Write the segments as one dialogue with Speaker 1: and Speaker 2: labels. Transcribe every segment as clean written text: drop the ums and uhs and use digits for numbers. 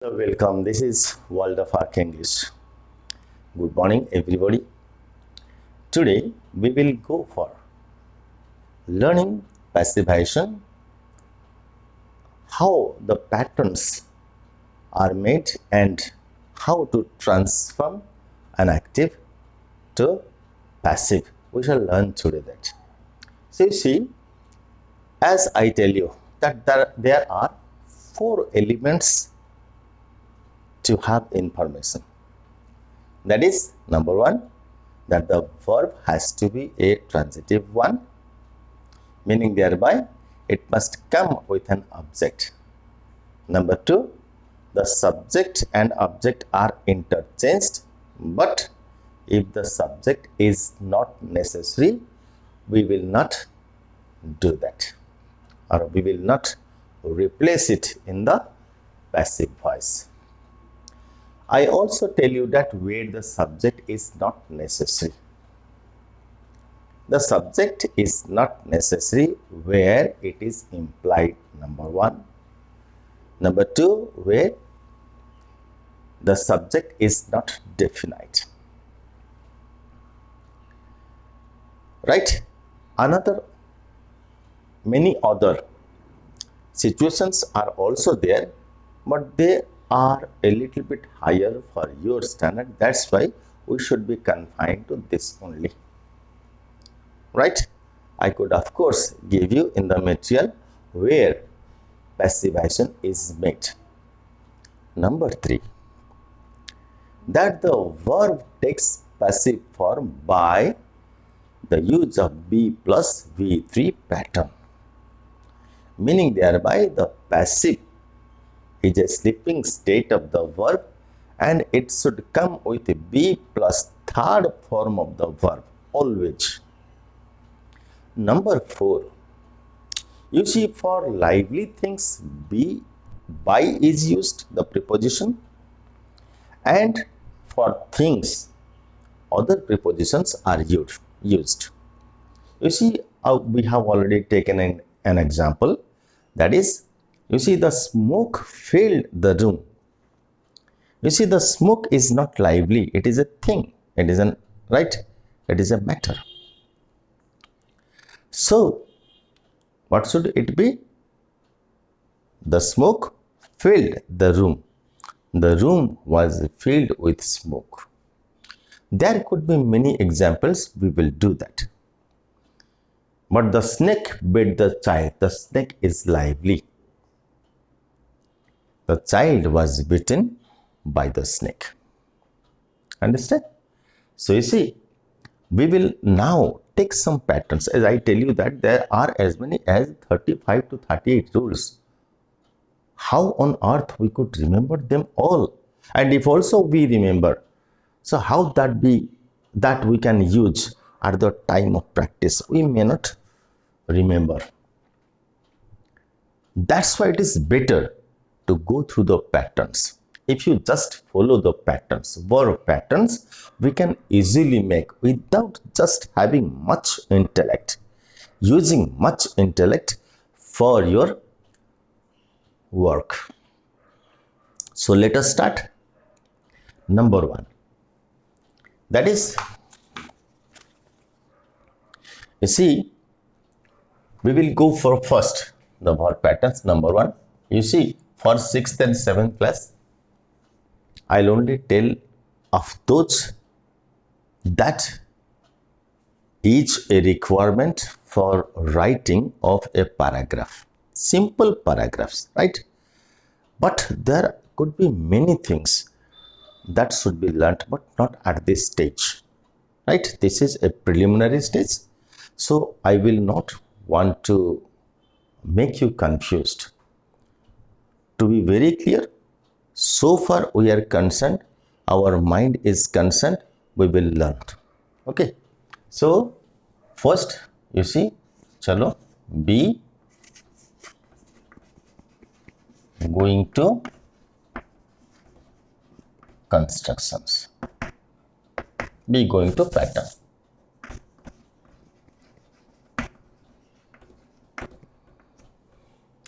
Speaker 1: Welcome. This is World of Arc English. Good morning, everybody. Today we will go for learning passivation, how the patterns are made, and how to transform an active to passive. We shall learn today that. So you see, as I tell you that there are four elements to have information. That is, number one, that the verb has to be a transitive one, meaning thereby it must come with an object. Number two, the subject and object are interchanged, but if the subject is not necessary, we will not do that, or we will not replace it in the passive voice. I also tell you that where the subject is not necessary. The subject is not necessary where it is implied, number one. Number two, where the subject is not definite. Right? Many other situations are also there, but they are a little bit higher for your standard. That's why we should be confined to this only. Right? I could of course give you in the material where passivation is made. Number three, that the verb takes passive form by the use of be plus V3 pattern, meaning thereby the passive is a sleeping state of the verb and it should come with a be plus third form of the verb always. Number four, you see, for lively things be by is used, the preposition, and for things other prepositions are used. You see, we have already taken an example, that is, you see, the smoke filled the room. You see, the smoke is not lively, it is a thing, it is it is a matter. So what should it be? The smoke filled the room. The room was filled with smoke. There could be many examples, we will do that. But the snake bit the child. The snake is lively. The child was bitten by the snake. Understand? So you see, we will now take some patterns. As I tell you that there are as many as 35 to 38 rules. How on earth we could remember them all? And if also we remember, so how that we can use at the time of practice? We may not remember. That's why it is better to go through the patterns. If you just follow the patterns, verb patterns, we can easily make without just having much intellect, using much intellect for your work. So let us start. Number one, that is, you see, we will go for first the verb patterns. Number one, you see, for 6th and 7th class, I'll only tell of those that is a requirement for writing of a paragraph. Simple paragraphs, right? But there could be many things that should be learnt, but not at this stage, right? This is a preliminary stage. So I will not want to make you confused. To be very clear, so far we are concerned, our mind is concerned, we will learn. Okay, so first you see, chalo, be going to constructions, be going to pattern.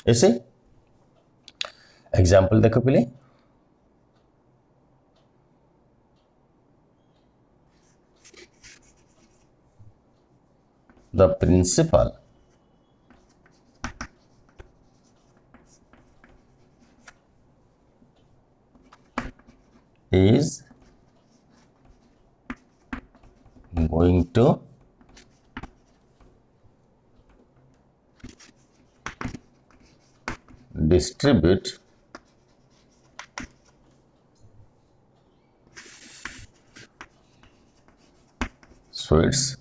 Speaker 1: You see, example देखो पहले, the principal is going to distribute sweets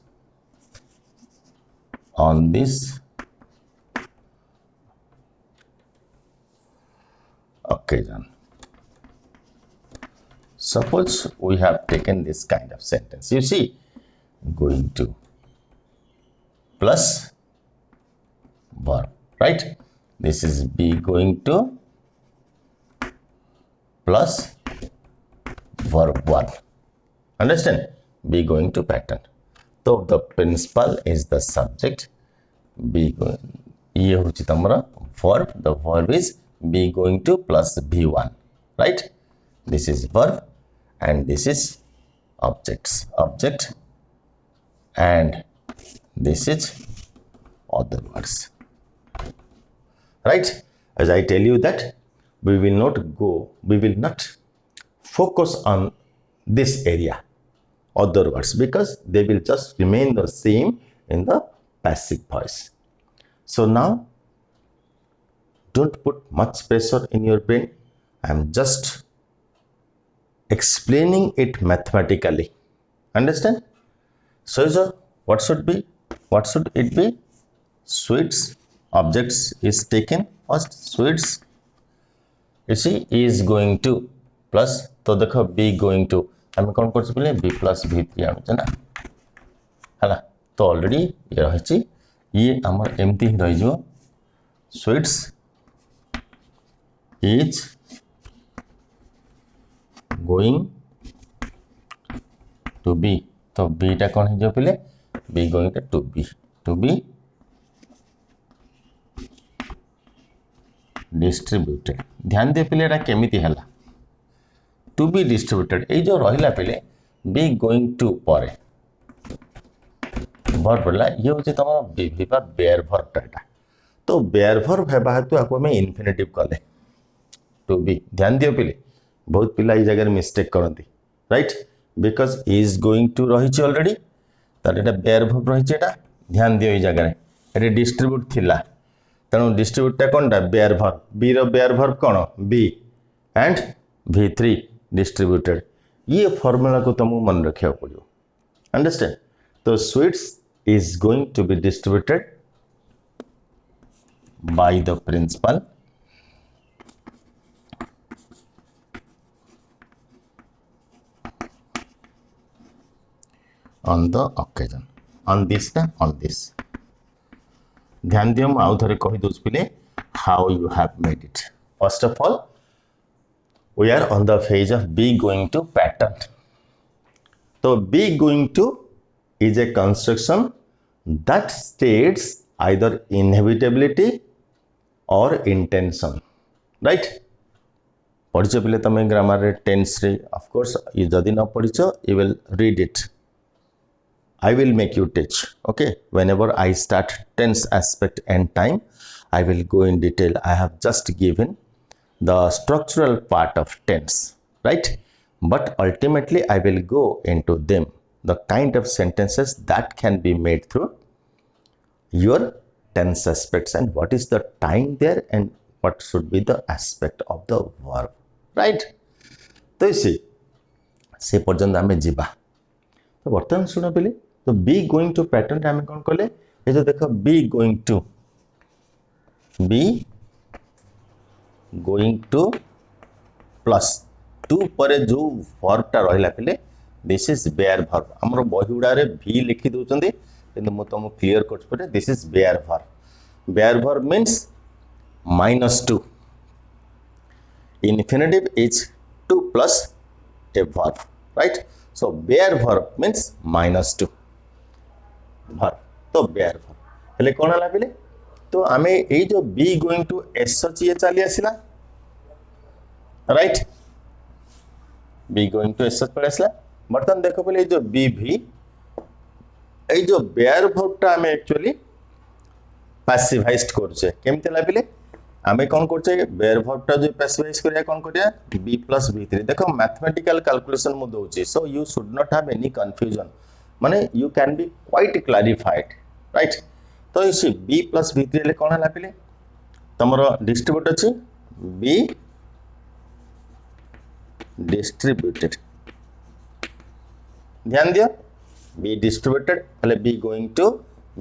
Speaker 1: on this occasion. Suppose we have taken this kind of sentence. You see, going to plus verb, right? This is be going to plus verb 1. Understand? Be going to pattern. So the principal is the subject. Be going. ये होची तमरा verb. The verb is be going to plus V1. Right? This is verb and this is objects. Object and this is other words. Right? As I tell you that we will not focus on this area, other words, because they will just remain the same in the passive voice. So now, don't put much pressure in your brain. I am just explaining it mathematically. Understand? So what should it be? Sweets. Objects is taken first. Sweets. You see, is going to plus. तो देखो be going to. आम कौन कर b plus v3 आनुचे ना है तो already ये रही ये आमर एमती ही रही sweets is going to be तो बीटा कौन हो पे be going to be distributed ध्यान दे पे केमिति हला टू बी डिस्ट्रीब्यूटेड ये जो रहा पे बी गोइंग टू पर वर्ब पड़ा ये हूँ तुम बी बेयर वर्बटा तो बेयर वर्ब है हेतु आपको आम इनफिनिटिव कले टू बी ध्यान दियो पे बहुत पिला ये जगह मिस्टेक करती right because is going to रही ऑलरेडी तार बेयर वर्ब रही ध्यान दियो ये जगह ये डिस्ट्रीब्यूट थिला तेणु डिस्ट्रीब्यूटा कौनटा बेयर वर्ब बी रो बेयर वर्ब कौन बी एंड V3 डिस्ट्रीब्यूटेड ये फॉर्मूला को तुमको मन रखा पड़ो अंडरस्टैंड तो sweets is going to be distributed by the principal on the occasion on this ध्यान दियो आउ थे कही दूस पे how you have made it first of all we are on the phase of be going to pattern. So be going to is a construction that states either inevitability or intention, right? पढ़िच पे तुम grammar रे tense ray of course ये जदि न पढ़िच you will read it. I will make you teach. Okay, whenever I start tense aspect and time I will go in detail. I have just given the structural part of tense, right? But ultimately I will go into them, the kind of sentences that can be made through your tense aspects and what is the time there and what should be the aspect of the verb, right? तो इसी से पर्यंत आम जीवा तो बर्तमान शुण पे तो बी गोइंग टू पैटर्न आम कौन कले ये जो देख B going two plus two पर जो वर्बटा रहा पे दिस इज बेयर वर्ब आमर बही गुड़ा भी लिखि दौरान कि तुमको क्लीयर कर this is bare verb means -2 infinitive is 2 plus a verb right so bare verb means -2 verb तो बेयर वर्ब हेले कौन है पे तो आम ये जो बी गोइंग टू एस अच्छी ये चली आसला राइट बी गोइंग टू एस पड़े आसला बर्तमान देख पे जो बी भी এই যে বেয়ার ভার্বটা আমি एक्चुअली पैसिवाइज्ड करछे केमते ला पिले आमे कोन करछे बेयर भार्बटा जो पैसिवाइज करिया कोन करिया b + b3 देखो मैथमेटिकल कैलकुलेशन मु दोची so you should not have any confusion माने you can be quite clarified right तो इसी b + b3 ले कोन हला पिले तमरो डिस्ट्रीब्यूट अछि b डिस्ट्रीब्यूटेड ध्यान दियो b डिस्ट्रीब्यूटेड हले b going to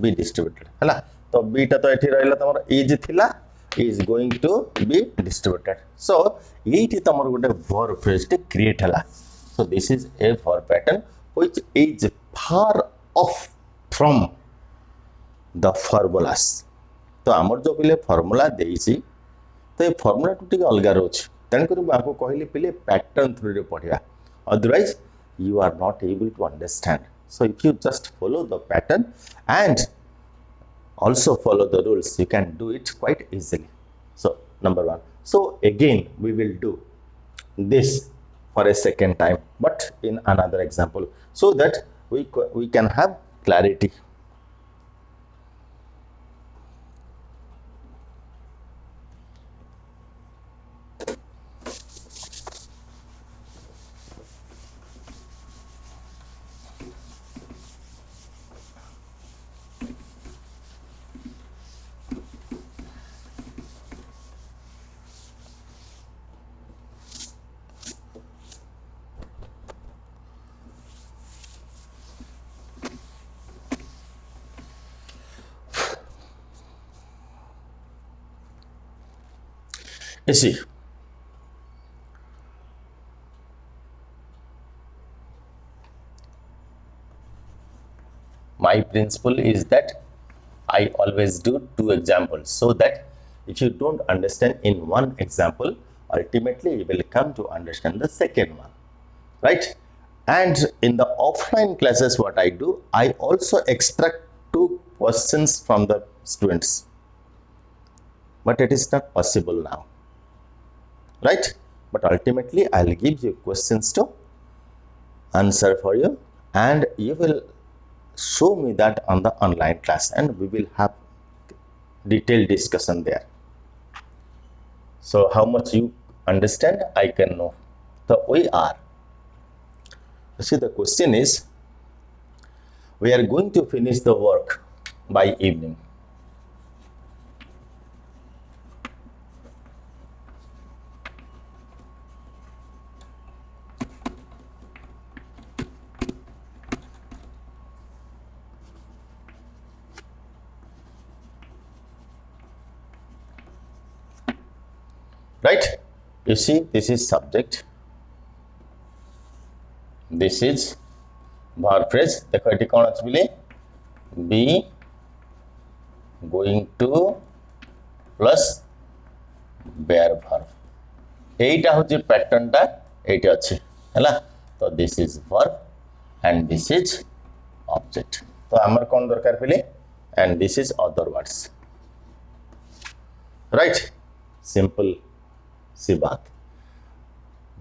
Speaker 1: b distributed हला तो b टा तो एठी रहला तमरो इज थिला is going to be distributed so एठी तमरो गोटे verb phrase टे क्रिएट हला so this is a verb pattern which is far off from the formulas तो हमर जो पिले फार्मूला देइछि तो ये फार्मूला टू टिके अलगा रोच तन करू आपको कहली पिले पैटर्न थ्रू रे पढ़िया otherwise you are not able to understand so if you just follow the pattern and also follow the rules you can do it quite easily so number 1 so again we will do this for a second time but in another example so that we can have clarity you see my principle is that I always do 2 examples so that if you don't understand in one example ultimately you will come to understand the second one right and in the offline classes what I do I also extract 2 questions from the students but it is not possible now right but ultimately I'll give you questions to answer for you and you will show me that on the online class and we will have detailed discussion there so how much you understand I can know so we are see the question is we are going to finish the work by evening right you see this is subject this is verb phrase देखो eighty कोन अछि बिले be going to plus bear verb एटा होची pattern टा eighty अछि हैला तो this is verb and this is object तो हमर कोन दरकार बिले and this is other words right simple सी बात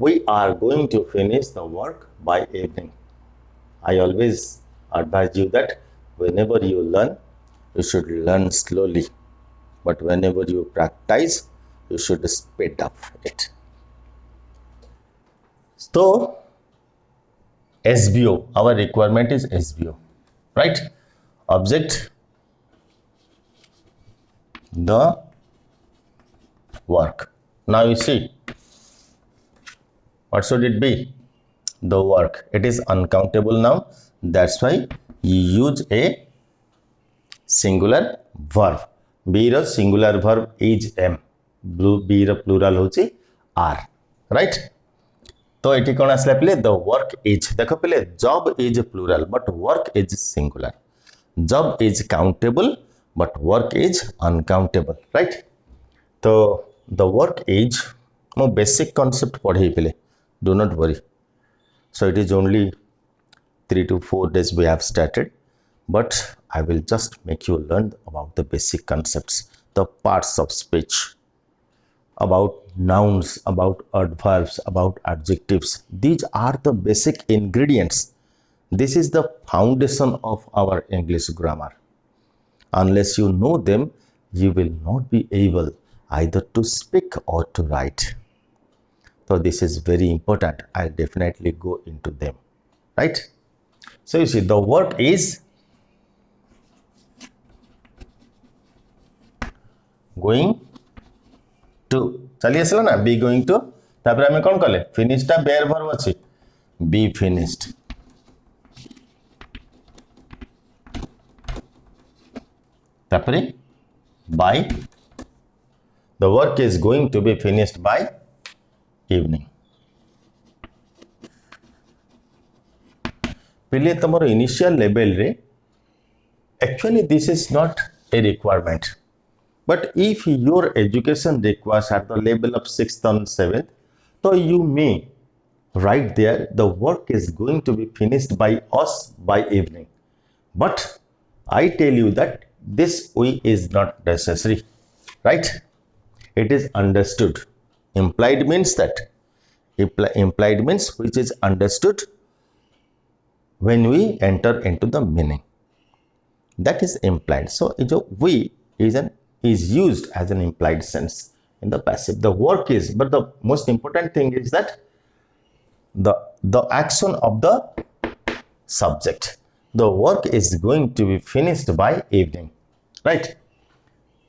Speaker 1: we are going to finish the work by evening I always advise you that whenever you learn you should learn slowly but whenever you practice you should speed up it so SVO our requirement is SVO right object the work now you see what should it be the work it is uncountable noun that's why you use a singular verb be ro singular verb is am be ro plural होची are right तो eighty कोन आसला पले the work is देखो पले job is plural but work is singular job is countable but work is uncountable right तो the work is mo basic concept पढ़े पले do not worry so it is only 3 to 4 days we have started but I will just make you learn about the basic concepts the parts of speech about nouns about adverbs about adjectives these are the basic ingredients This is the foundation of our English grammar. Unless you know them, you will not be able either to speak or to write. So this is very important. I'll definitely go into them, right? So you see, the work is going to, चली आसला ना, be going to, तापर आमे कौन कले, finish टा bare verb अच्छी, be finished. तापर by, the work is going to be finished by evening. पहले तमरो इनिशियल लेवल रे actually this is not a requirement, but if your education requires at the level of 6th and 7th, so you may write there the work is going to be finished by us by evening. But I tell you that this way is not necessary, right? It is understood. Implied means that, implied means which is understood when we enter into the meaning. That is implied. So we is used as an implied sense in the passive. The work is, but the most important thing is that the action of the subject. The work is going to be finished by evening, right?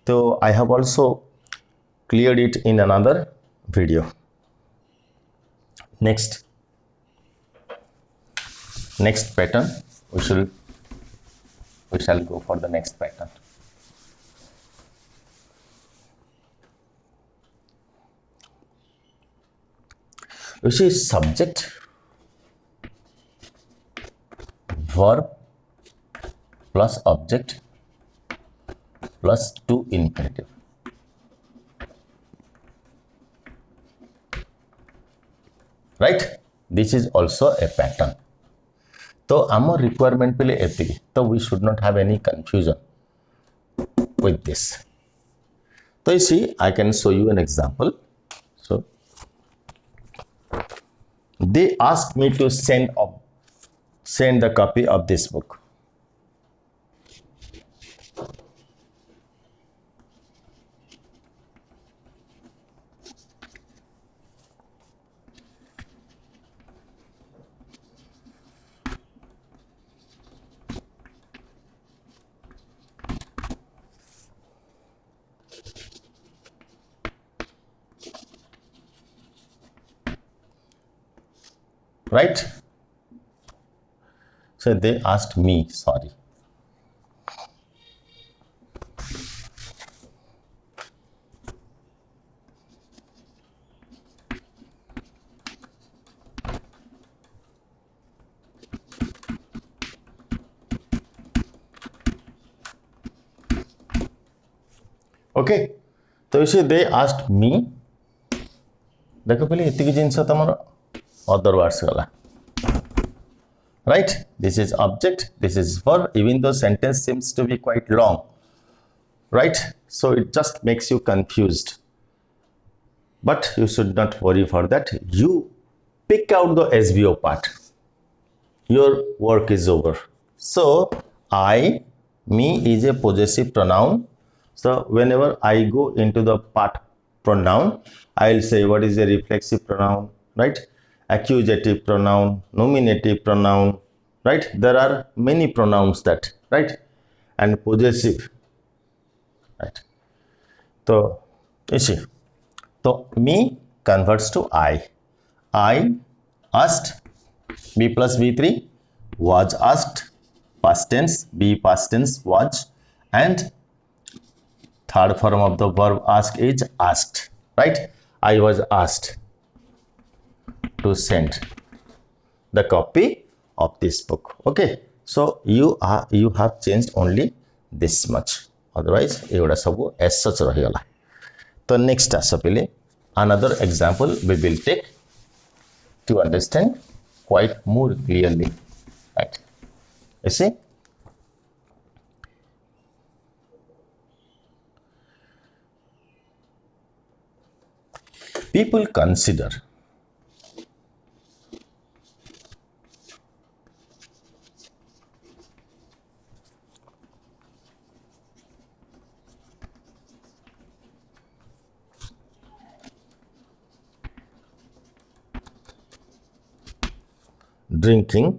Speaker 1: So I have also cleared it in another video. Next pattern, we shall go for the next pattern. You see, subject, verb plus object plus to infinitive. Right? This is also a pattern. So our requirement pele etiki, so we should not have any confusion with this. So you see, I can show you an example. So they asked me to send the copy of this book. Right? So they asked me, sorry. Okay, so you see, they asked me. देखो पहले इतनी जिनस तमर other words gala, right? This is object, this is verb, even though sentence seems to be quite long, right? So it just makes you confused, but you should not worry for that. You pick out the SVO part, your work is over. So I, me is a possessive pronoun. So whenever I go into the part pronoun, I'll say what is a reflexive pronoun, right? Accusative pronoun, nominative pronoun, right? There are many pronouns that, right? And possessive, right? So you see, so me converts to I. I asked, be plus V3, was asked, past tense, be past tense, was, and third form of the verb ask is asked, right? I was asked to send the copy of this book. Okay, so you have changed only this much, otherwise एगुड़ा सब as such रहीगला. तो next आस पे another example we will take to understand quite more clearly, right? You see, people consider drinking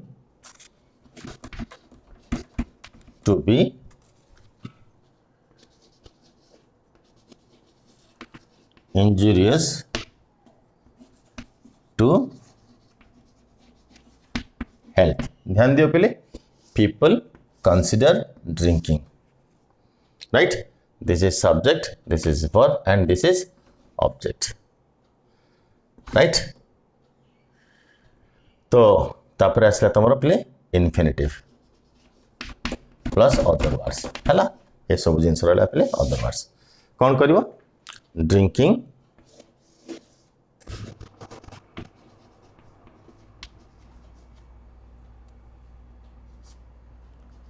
Speaker 1: to be injurious to health. ध्यान दियो पहले, people consider drinking, right? This is subject, this is verb, and this is object, right? तो तापर आसला तुम पे infinitive plus other words है, ये सब जिन रहा पे अदर वर्ड्स कौन कर drinking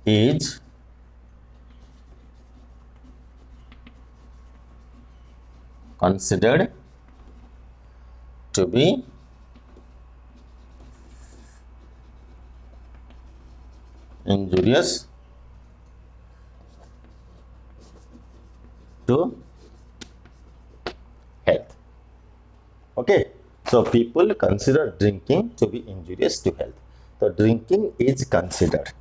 Speaker 1: is considered to be injurious to health. Okay, so people consider drinking to be injurious to health. तो drinking is considered,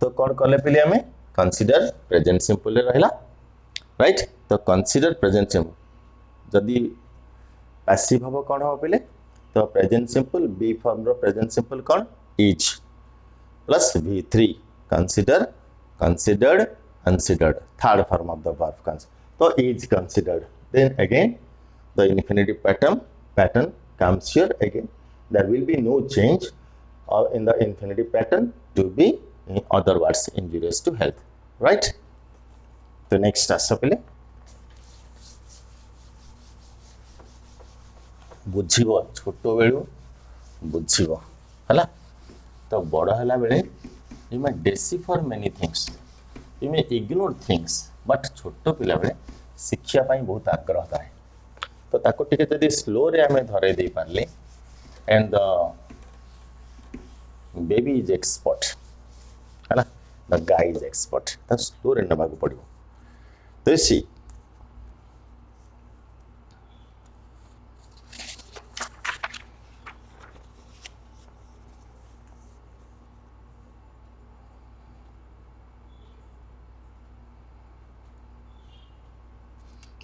Speaker 1: तो कौन कले पे हमें consider present simple रहिला, right? तो consider present simple जदि पैसिव हम कौन हम पे तो प्रेजेंट सिंपल बी फॉर्म रो प्रेजेंट सिंपल कौन is plus V3 consider considered considered third form of the verb consider, तो is considered, then again the infinitive pattern comes here again. There will be no change in the infinitive pattern to be in other words injurious to health, right? तो next आस पे बुझीब छोट बेलू बुझीब है, तो बड़ है बेले you may decipher many things, you may ignore things, but छोट पिला बेले शिक्षापी बहुत आग्रह था, तो ताको टिके जदि स्लो रे आमे धरे दे पारले and the baby is expert है, द गाय इज एक्सपर्ट, तो स्लो रे नबाक पड़ो। तो सी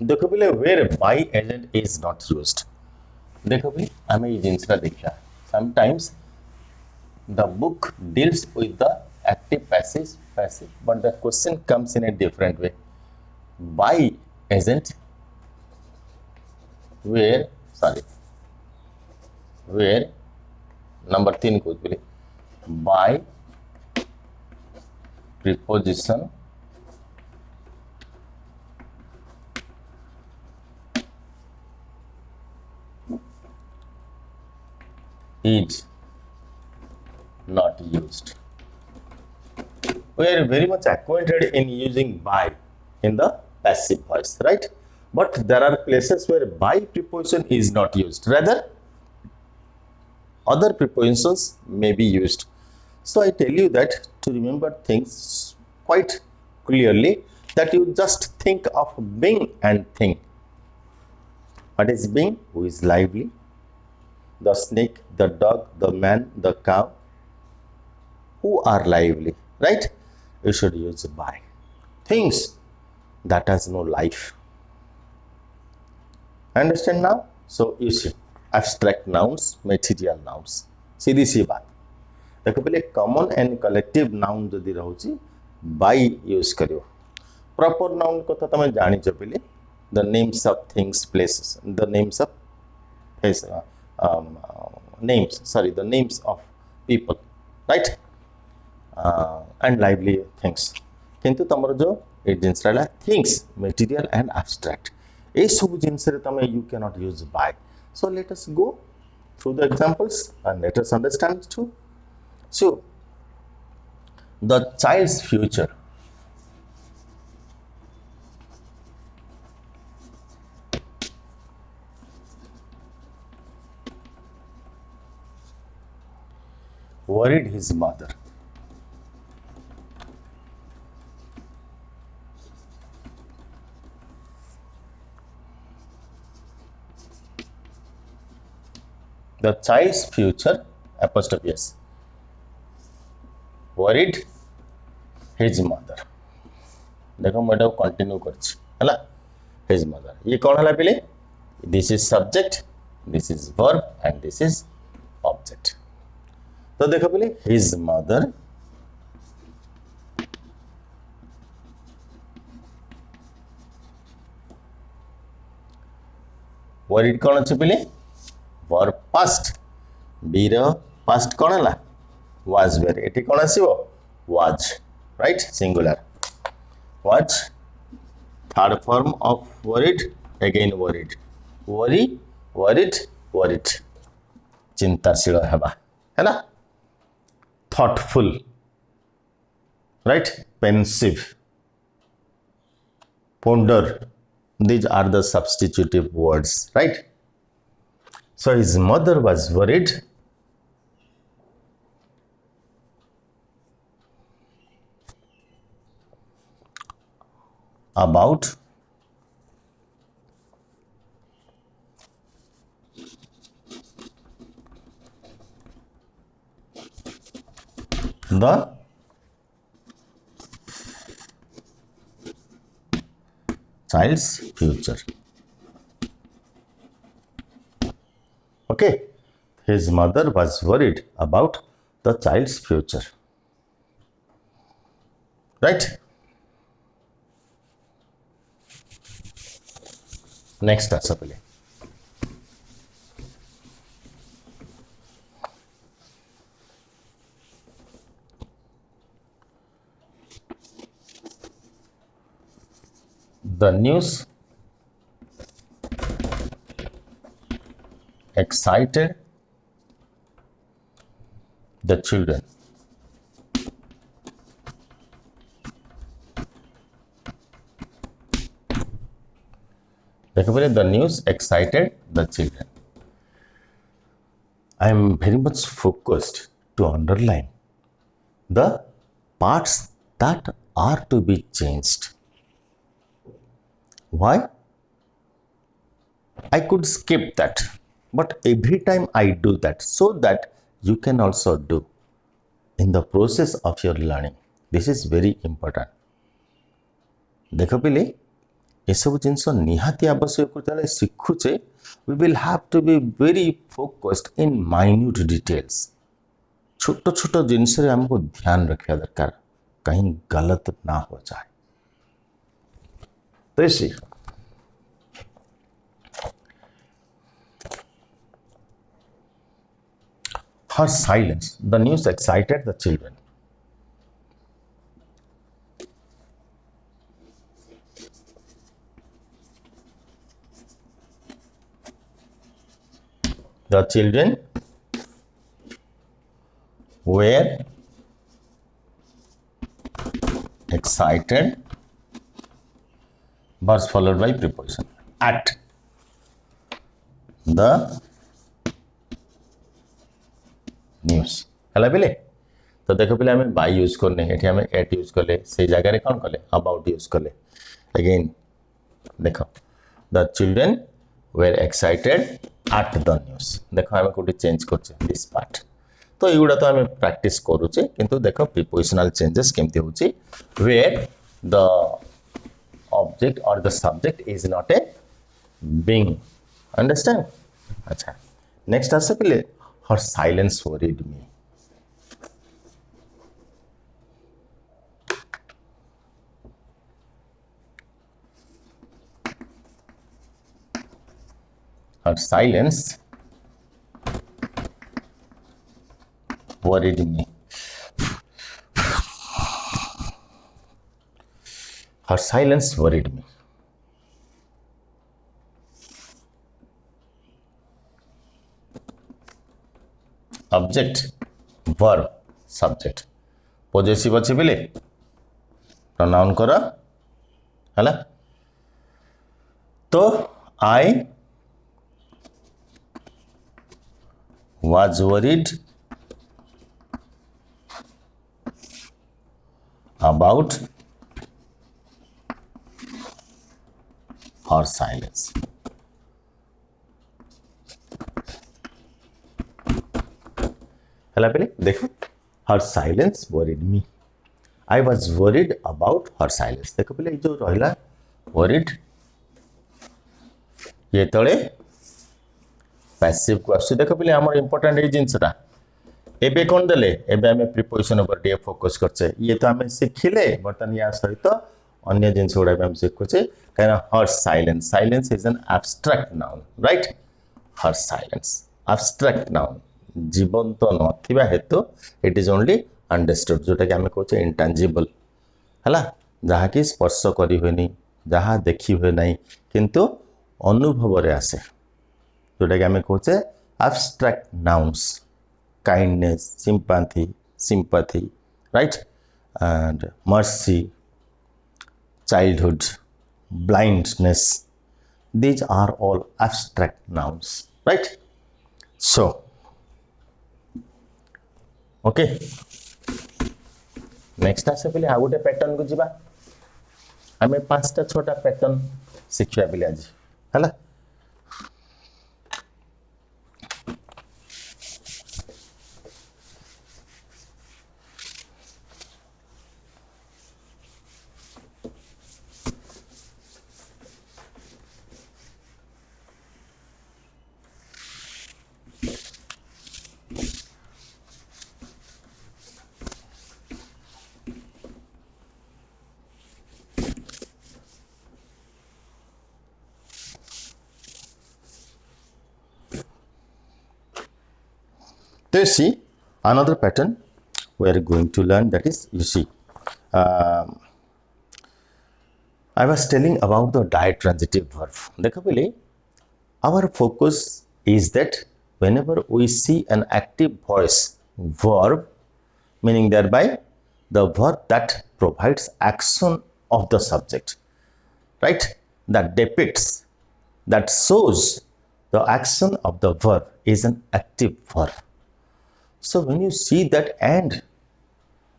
Speaker 1: देखो बोले where by agent is not used, देखो भी हमें ये जिनसा देखा sometimes the book deals with the active passive but the question comes in a different way, by agent where sorry where number 3 को बोले by preposition is not used. We are very much acquainted in using by in the passive voice, right? But there are places where by preposition is not used, rather other prepositions may be used. So I tell you that to remember things quite clearly, that you just think of being and thing. What is being? Who is lively? The snake, the dog, the man, the cow, who are lively, right? You should use by. Things that has no life. Understand now? So you see, abstract nouns, material nouns. सीधी सी बात देखो पहले common and collective noun जदि रहुची by use करियो, proper noun को तो तुम जानिଛ पहले the names of things places, the names of the names of people, right? And lively things, किंतु तमर जो ए जिंस रहला things material and abstract, ए सब जिंस रे तमे you cannot use by. So let us go through the examples and let us understand too. So the child's future, worried his mother. The child's future apostrophe S worried his mother. देखो मैं continue कर his mother. ये कौन है पिले? This is subject, this is verb and this is object. तो देखो पिले his mother worried कौन अच्छे पिले? verb past. be ର past कौन है? was were. एटी कौन आसीबो? was, right? singular. was third form of worried, again worried. worry, worried, worried. चिंताशील हेबा है ना? thoughtful, right? pensive, ponder. These are the substitutive words, right? So his mother was worried about the child's future. Okay, his mother was worried about the child's future, right? Next आसा पहले the news excited the children. देखो पहले the news excited the children. I am very much focused to underline the parts that are to be changed. Why? I could skip that, but every time I do that so that you can also do in the process of your learning. This is very important. देखो पिले ये सब जिनस निहाती आवश्यक करते शिखुचे we will have to be very focused in minute details. छोट छोट जिनस हमको ध्यान रखा दरकार कहीं गलत ना हो जाए. तो इसी her silence, the news excited the children. The children were excited, was followed by preposition at the news. है पिले तो देखो पिले हमें बाय यूज करने एठी हमें एट यूज कले से जगह रे कौन कले अबाउट यूज कले. अगेन देखो the children were excited at the news. देखो हमें कोटी चेंज करछे दिस पार्ट. तो एगुडा तो हमें प्रैक्टिस करूचे किंतु देखो प्रीपोजिशनल चेंजेस केमती होची वेयर द ऑब्जेक्ट और the subject is not a being. Understand? अच्छा नेक्स्ट आसे पिले her silence worried me. Her silence worried me. Her silence worried me. Object, verb, subject. Possessive अच्छे पिले pronoun करा है ना. तो I was worried about her silence. है पे देखो her silence worried me. I was worried about her silence. देखो पहले जो रहिला worried ये तले पैसिव को आसु देखो पहले हमर इंपोर्टेंट ए जिंसटा एबे कोन देले एबे हमें प्रीपोजिशन ऊपर टे फोकस करछे ये तो हमें सिखिले बर्तन या सहित अन्य जिंस गुडा हम सिखुचे काना her silence is an abstract noun right her silence abstract noun जीवंत नथिबा हेतु इट इज ओनली अंडरस्टूड जोटा कि हमें कहचे इंटेंजिबल हला जहा कि स्पर्श करी होनी जहा देखि होय नै किंतु अनुभव रे आसे जोटा कि हमें कहचे abstract nouns kindness sympathy right and mercy childhood blindness these are all abstract nouns right so okay next आसे पहले आ गोटे पैटर्न को जिबा हमें पांचटा छोटा पैटर्न शिक्षा पहले आज हला So you see another pattern we are going to learn, that is you see I was telling about the ditransitive verb. देखो पहले our focus is that whenever we see an active voice verb meaning thereby the verb that provides action of the subject right that depicts that shows the action of the verb is an active verb. So when you see that and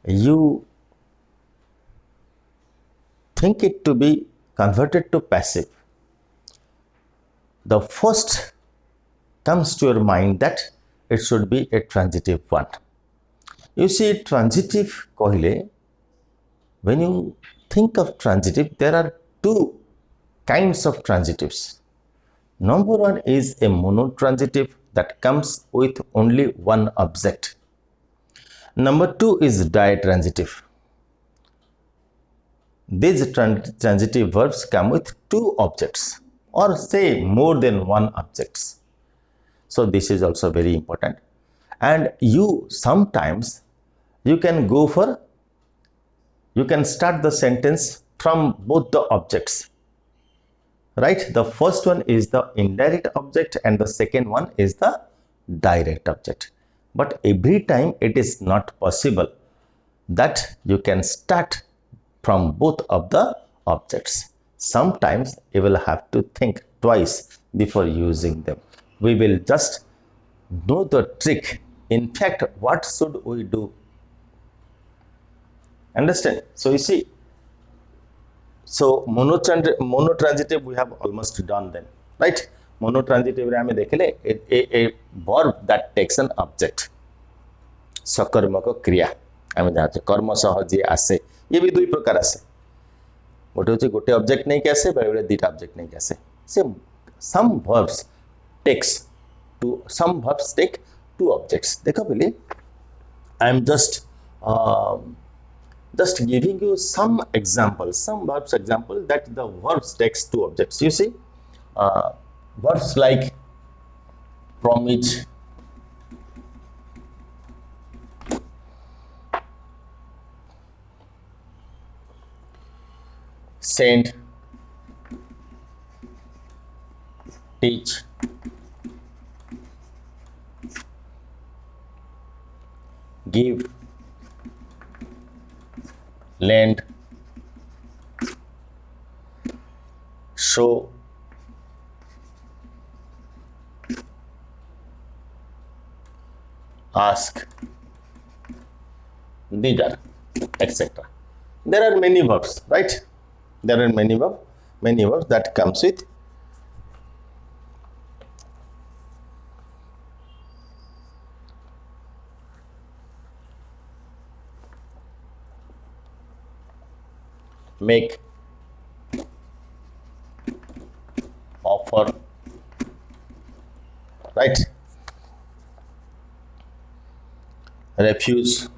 Speaker 1: you think it to be converted to passive, the first comes to your mind that it should be a transitive one. You see transitive कहले when you think of transitive there are two kinds of transitives. Number one is a monotransitive that comes with only one object. Number two is ditransitive. These transitive verbs come with two objects or say more than one objects. So this is also very important. And you sometimes you can start the sentence from both the objects. Right, the first one is the indirect object and the second one is the direct object, but every time it is not possible that you can start from both of the objects. Sometimes you will have to think twice before using them. We will just know the trick. In fact, what should we do? Understand? So you see, so monotransitive we have almost done then, right? Monotransitive रे हमें देखले a verb that takes an object. सकर्मक क्रिया हमें जाचे कर्म सह जे आसे ये भी दुई प्रकार आसे गोटे होचे गोटे ऑब्जेक्ट नहीं कैसे बड़े बड़े दीटा ऑब्जेक्ट नहीं कैसे से some verbs take two objects. देखो पहले I am just giving you some examples, some verbs example that the verbs takes two objects. You see, verbs like promise, send, teach, give, lend, show, ask, these are etc. There are many verbs, right? There are many verbs that comes with make, offer, right? Refuse,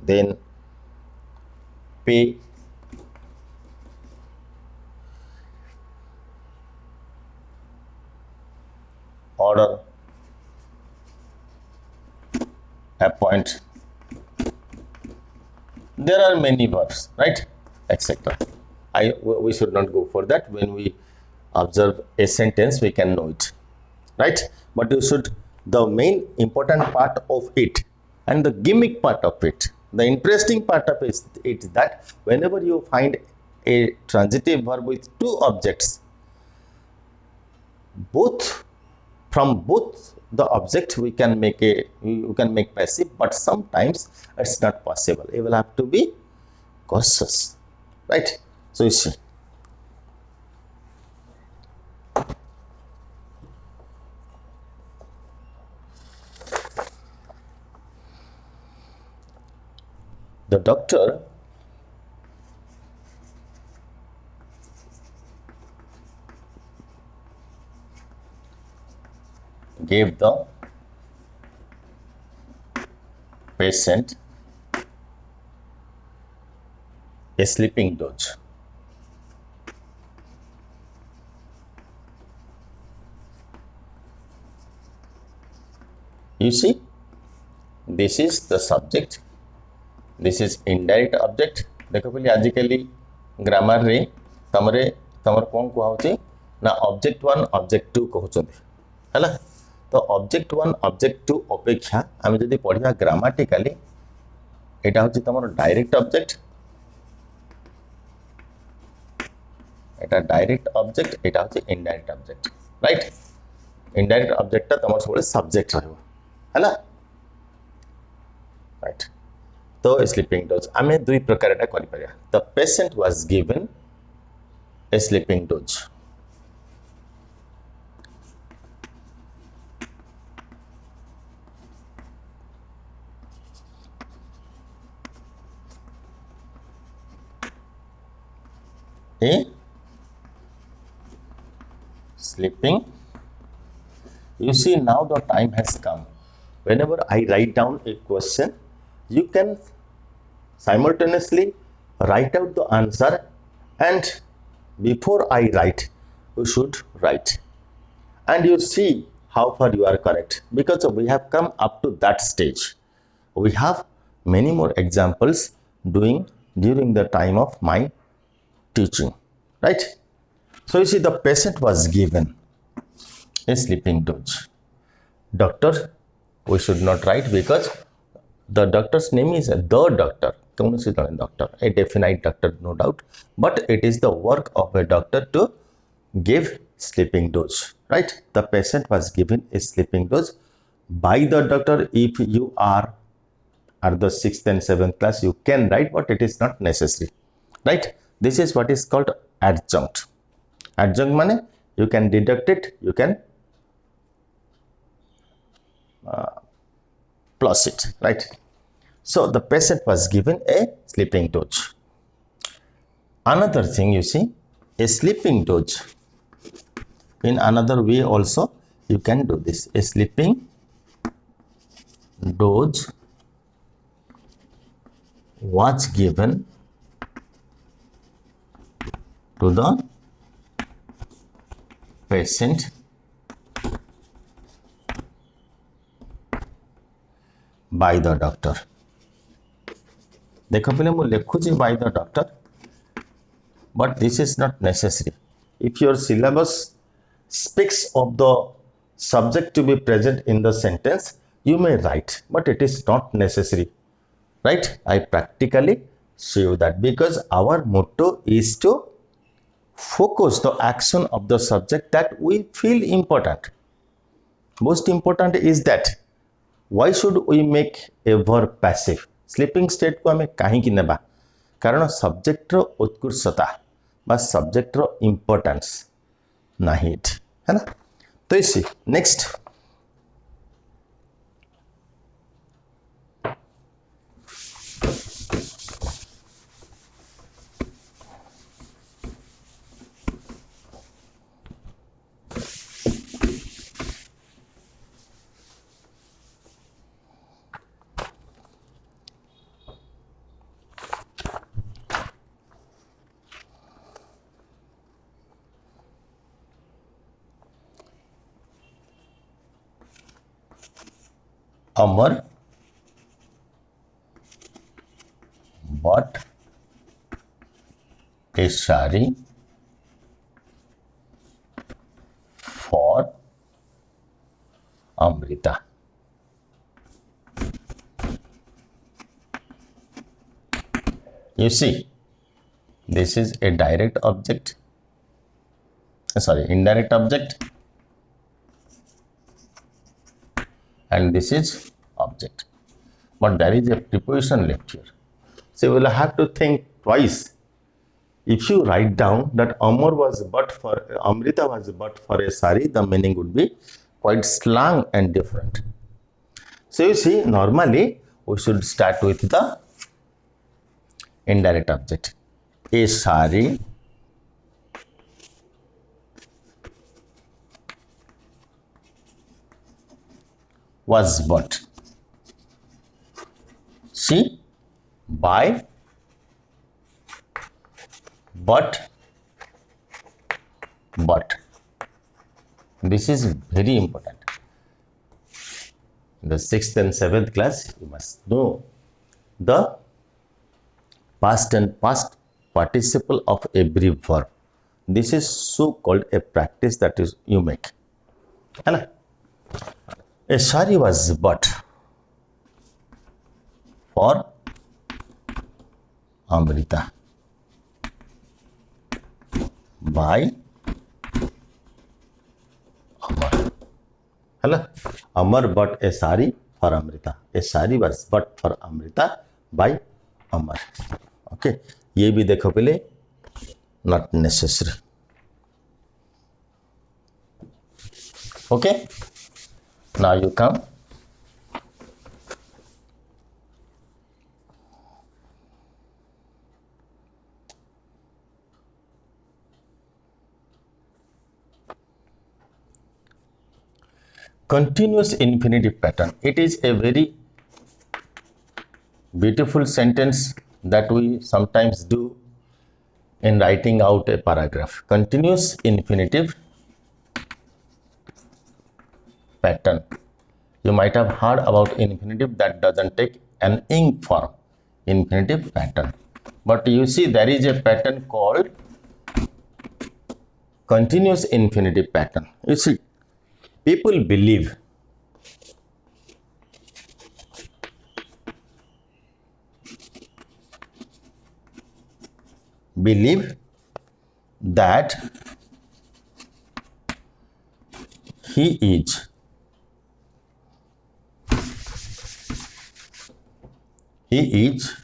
Speaker 1: then pay, order, appoint. There are many verbs, right, etc. We should not go for that. When we observe a sentence, we can know it, right? But you should, the main important part of it and the gimmick part of it, the interesting part of it is that whenever you find a transitive verb with two objects, both from both the object we can make passive, but sometimes it's not possible. You will have to be cautious, right? So you see, the doctor gave the patient a sleeping dose. You see, this is the subject, this is indirect object. देखो पहले आजिकली grammar रे तमरे तमर कौन को होची ना object 1 object 2 कहउचंदी हैला। तो ऑब्जेक्ट 1 ऑब्जेक्ट 2 अपेक्षा आम जदि पढ़िया ग्रामाटिकली एटा होची तमर डायरेक्ट ऑब्जेक्ट, एटा डायरेक्ट ऑब्जेक्ट, एटा होची indirect object, right. Indirect object तमर सब सब्जेक्ट रहबो हैला, राइट। तो स्लीपिंग डोज आमे दुई प्रकार एटा करि परिया। The patient was given A sleeping dose, a sleeping. You see, now the time has come. Whenever I write down a question, you can simultaneously write out the answer, and before I write, you should write, and you see how far you are correct, because we have come up to that stage. We have many more examples doing during the time of my teaching, right? So you see, the patient was given a sleeping dose. Doctor, we should not write because the doctor's name is the doctor. Doctor, a definite doctor, no doubt, but it is the work of a doctor to give sleeping dose, right? The patient was given a sleeping dose by the doctor. If you are at the 6th and 7th class, you can write, but it is not necessary, right? This is what is called adjunct. Adjunct means you can deduct it, you can plus it, right? So the patient was given a sleeping dose. Another thing, you see, a sleeping dose, in another way also you can do this. A sleeping dose was given to the patient by the doctor. देखो पहले मु लिखुची by the doctor, but this is not necessary. If your syllabus speaks of the subject to be present in the sentence, you may write, but it is not necessary, right? I practically show you that, because our motto is to focus the action of the subject that we feel important. Most important is that why should we make a verb passive? Sleeping state को हमें कहीं की नेबा, कारण subject रो उत्कृष्टता बा subject रो importance नहीं है ना। तो इसी next, Amar bought a sari for Amrita. You see, this is a direct object, indirect object, and this is object. But there is a preposition left here. So you will have to think twice. If you write down that Amrita was but for a sari, the meaning would be quite slang and different. So you see, normally we should start with the indirect object. A sari was bought. See, by, but. This is very important. In the 6th and 7th class, you must know the past and past participle of every verb. This is so called a practice that is you make. A sari was bought for Amrita by Amar. Hello, Amar bought a sari for Amrita. A sari was bought for Amrita by Amar. Okay, ये भी देखो पहले, not necessary. Okay, now you come. Continuous infinitive pattern. It is a very beautiful sentence that we sometimes do in writing out a paragraph. Continuous infinitive pattern. You might have heard about infinitive that doesn't take an ing form. Infinitive pattern. But you see, there is a pattern called continuous infinitive pattern. You see, people believe that he is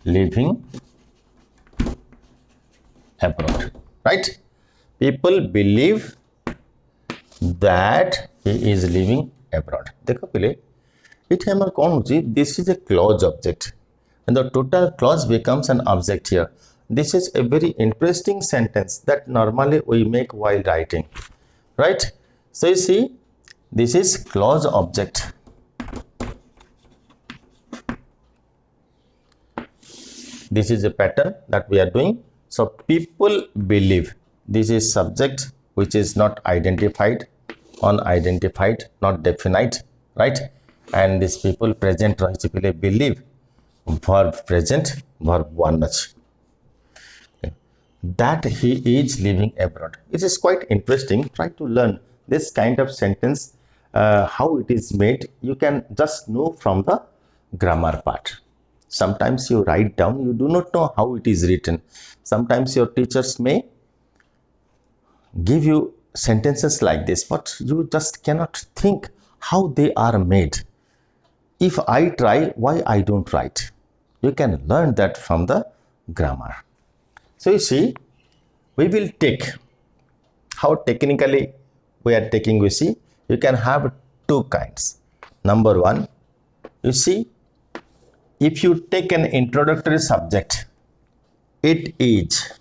Speaker 1: living abroad, right? People believe that he is living abroad. देखो पहले it hammer कौन होची? This is a clause object and the total clause becomes an object here. This is a very interesting sentence that normally we make while writing, right? So you see, this is clause object. This is a pattern that we are doing. So people believe, this is subject which is not identified, unidentified, not definite, right? And these people present believe, verb present, verb one that he is living abroad. It is quite interesting. Try to learn this kind of sentence, how it is made. You can just know from the grammar part. Sometimes you write down, you do not know how it is written. Sometimes your teachers may give you sentences like this, but you just cannot think how they are made. If I try, why I don't write? You can learn that from the grammar. So you see, we will take how technically we are taking. We see, you can have two kinds. Number one, you see, if you take an introductory subject, it is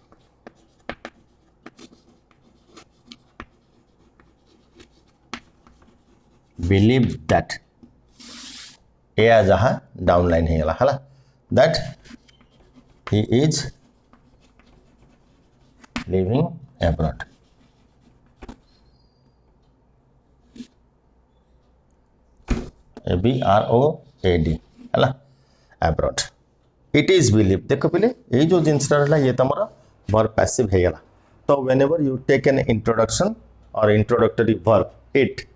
Speaker 1: believed that downline that he is living abroad. ABROAD है abroad. It is believed देखो पहले ये जो जिनसा रहा ये तमरा verb passive है गला तो whenever you take an introduction or introductory verb it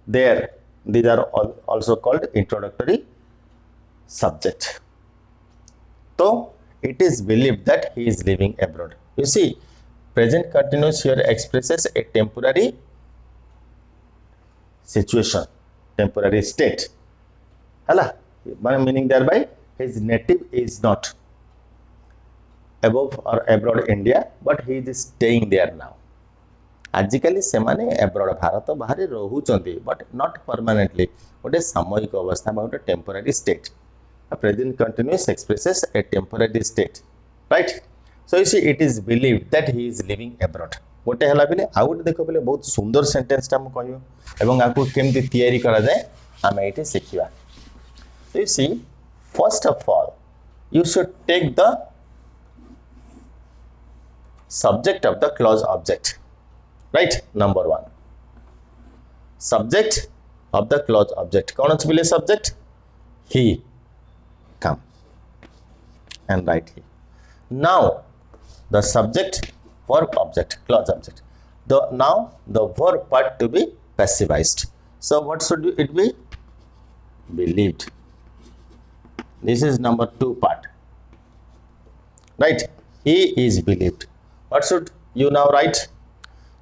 Speaker 1: there these are also called introductory subject. So it is believed that he is living abroad. You see present continuous here expresses a temporary situation, temporary state है meaning thereby his native is not above or abroad India but he is staying there now. आजिकली से माने abroad Bharat बाहर रोचंती but not permanently गोटे सामयिक अवस्था गोटे temporary state present continuous expresses A temporary state right so see it is believed that he is living abroad गोटे है बेले आउ गोटे देख बेले बहुत सुंदर सेंटेंसटा मुझे कहूँ एवं आपको केमती तैयारी करा जाए आम ये शिखा you see first of all you should take the subject of the clause object, right? Number one, subject of the clause object. कौन अच्छे बिले subject? He come and write he. Now the subject verb object clause object. Now the verb part to be passivized. So what should it be? Believed. This is number two part, right? He is believed. What should you now write?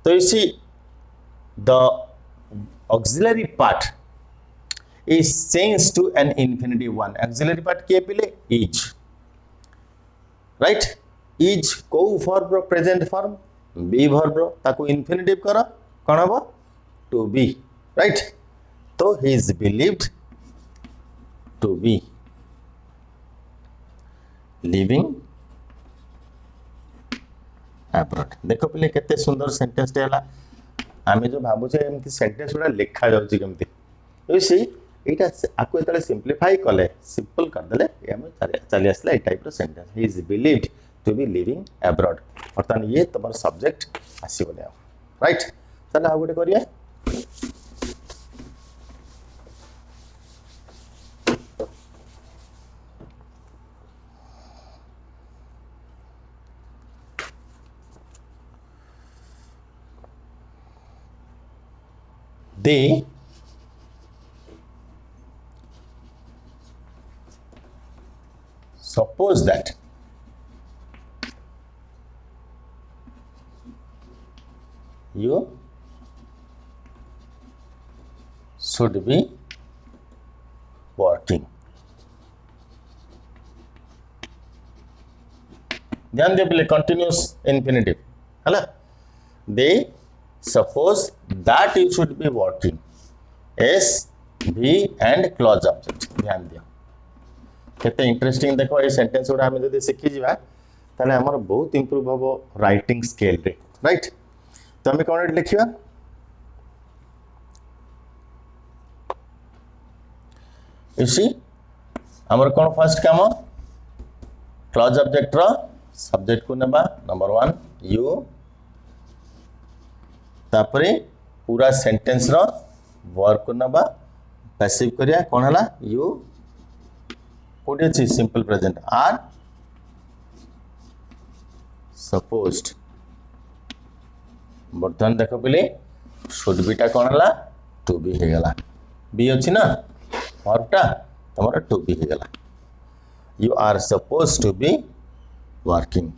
Speaker 1: So you see the auxiliary part is changed to an infinitive one. Auxiliary part किए पहले is, right? Is को verb present form be verb ताको infinitive करो कौन हबो to be, right? तो he is believed to be living abroad. देखो पहले केते सुंदर सेंटेंस टेला आमे जो भाबुचे एमती सेंटेंस गुडा लिखा जाउची केमती यू सी एटा आको एतले सिंपलीफाई कले सिंपल कर देले हम चली आसला ए टाइप रो sentence he is believed to be living abroad अर्थात ये तमर सब्जेक्ट आसी बोले राइट चला आ गुडे करिया they suppose that you should be working. ध्यान दे पहले कंटिन्यूअस इंफिनिटिव है ना they suppose that you should be working S V and clause object ध्यान दियो केते इंटरेस्टिंग देखो ये सेंटेंस गुडा हम जदी सिखि जिवा ताले हमर बहुत इंप्रूव होबो राइटिंग स्केल रे राइट तो हम कोन लिखिबा इसी हमर कोन फर्स्ट काम क्लॉज ऑब्जेक्ट रो सब्जेक्ट को नेबा नंबर 1 यू तापरे पूरा सेंटेंस रो वर्ब को नेबा पैसिव करिया कोन हला यू कोटे छी सिंपल प्रेजेंट आर सपोज्ड बर्तन देखो पहले शुड बी टा कोन हला टू बी हे गला बी अछि ना वर्ब टा तमरा टू बी हे गला you are supposed to be working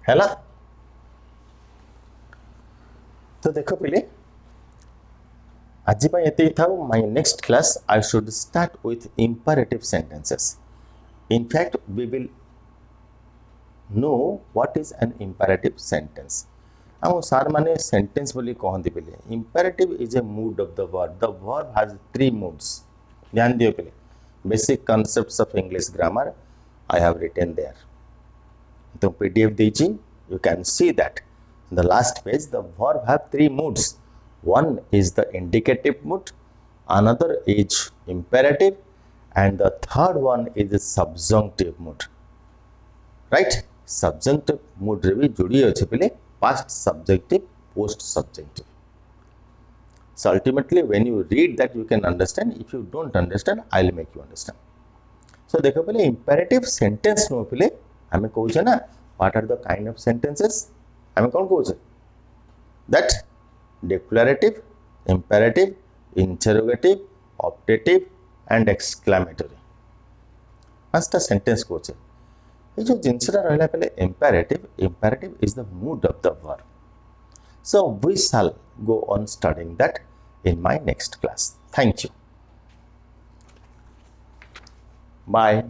Speaker 1: हैला तो देखो पहले आज ये था my next class I should start with imperative sentences in fact we will know what is an imperative sentence हम सार माने सेंटेंस बोली कहते पहले imperative is a mood of the verb has 3 moods ध्यान दियो पहले basic concepts of English grammar I have written there तो पीडीएफ दीजिए you can see that in the last page the verb have 3 moods. One is the indicative mood, another is imperative, and the third one is the subjunctive mood, right? Subjunctive mood रे भी जुड़ी अछि पहले past subjective post subjective So ultimately, when you read that, you can understand. If you don't understand, I'll make you understand. So देखो पहले imperative sentence no पहले हमें कौन ना what are the kind of sentences हमें कौन कौन that declarative, imperative, interrogative, optative and exclamatory. पांचटा sentence कौन ये जो जिनसरा रहला पहले imperative is the mood of the verb. So we shall go on studying that in my next class. Thank you. Bye.